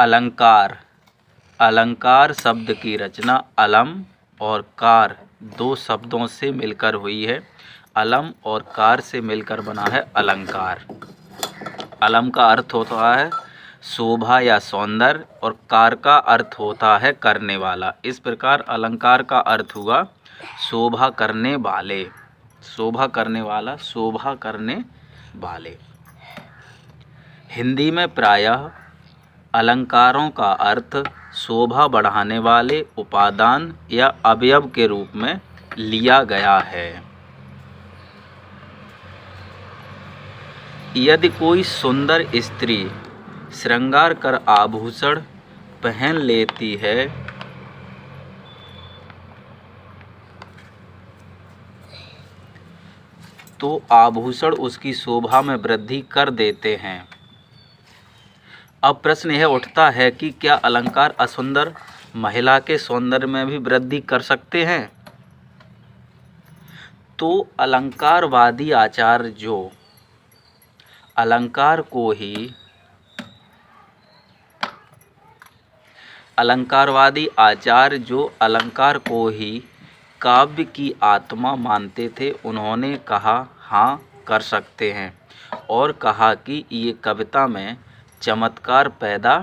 अलंकार। अलंकार शब्द की रचना अलम और कार दो शब्दों से मिलकर हुई है। अलम और कार से मिलकर बना है अलंकार। अलम का अर्थ होता है शोभा या सौंदर्य और कार का अर्थ होता है करने वाला। इस प्रकार अलंकार का अर्थ हुआ शोभा करने वाले, शोभा करने वाला, शोभा करने वाले। हिंदी में प्रायः अलंकारों का अर्थ शोभा बढ़ाने वाले उपादान या अवयव के रूप में लिया गया है। यदि कोई सुंदर स्त्री श्रृंगार कर आभूषण पहन लेती है तो आभूषण उसकी शोभा में वृद्धि कर देते हैं। अब प्रश्न यह उठता है कि क्या अलंकार असुंदर महिला के सौंदर्य में भी वृद्धि कर सकते हैं? तो अलंकारवादी आचार्य जो अलंकार को ही अलंकारवादी आचार्य जो अलंकार को ही काव्य की आत्मा मानते थे, उन्होंने कहा हाँ कर सकते हैं और कहा कि ये कविता में चमत्कार पैदा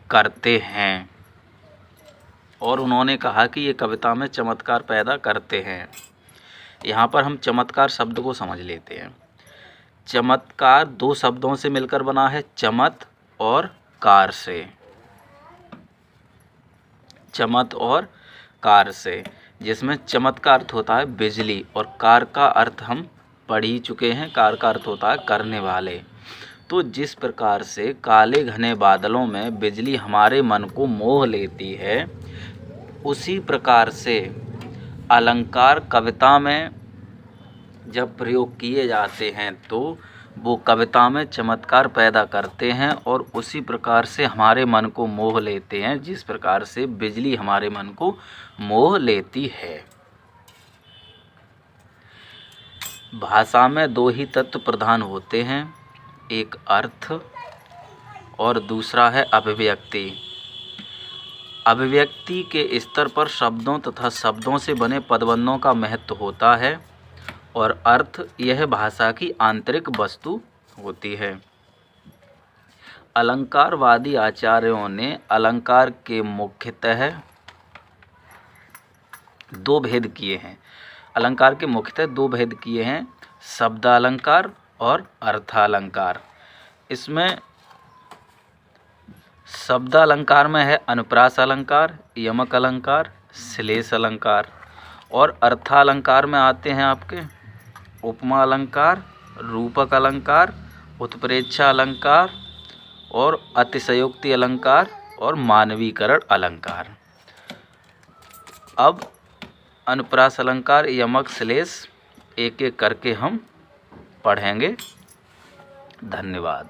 करते हैं। और उन्होंने कहा कि ये कविता में चमत्कार पैदा करते हैं। यहाँ पर हम चमत्कार शब्द को समझ लेते हैं। चमत्कार दो शब्दों से मिलकर बना है, चमत और कार से। चमत और कार से, जिसमें चमत का अर्थ होता है बिजली और कार का अर्थ हम पढ़ ही चुके हैं, कार का अर्थ होता है करने वाले। तो जिस प्रकार से काले घने बादलों में बिजली हमारे मन को मोह लेती है, उसी प्रकार से अलंकार कविता में जब प्रयोग किए जाते हैं तो वो कविता में चमत्कार पैदा करते हैं और उसी प्रकार से हमारे मन को मोह लेते हैं, जिस प्रकार से बिजली हमारे मन को मोह लेती है। भाषा में दो ही तत्व प्रधान होते हैं, एक अर्थ और दूसरा है अभिव्यक्ति। अभिव्यक्ति के स्तर पर शब्दों तथा शब्दों से बने पदबंधों का महत्व होता है और अर्थ यह भाषा की आंतरिक वस्तु होती है। अलंकारवादी आचार्यों ने अलंकार के मुख्यतः दो भेद किए हैं। अलंकार के मुख्यतः दो भेद किए हैं, शब्दालंकार और अर्थालंकार। इसमें शब्दालंकार में है अनुप्रास अलंकार, यमक अलंकार, श्लेष अलंकार। और अर्थालंकार में आते हैं आपके उपमा अलंकार, रूपक अलंकार, उत्प्रेक्षा अलंकार और अतिशयोक्ति अलंकार और मानवीकरण अलंकार। अब अनुप्रास अलंकार, यमक, श्लेष एक एक करके हम पढ़ेंगे। धन्यवाद।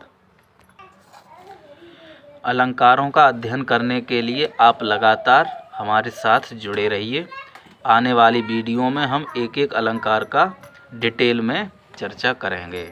अलंकारों का अध्ययन करने के लिए आप लगातार हमारे साथ जुड़े रहिए। आने वाली वीडियो में हम एक एक अलंकार का डिटेल में चर्चा करेंगे।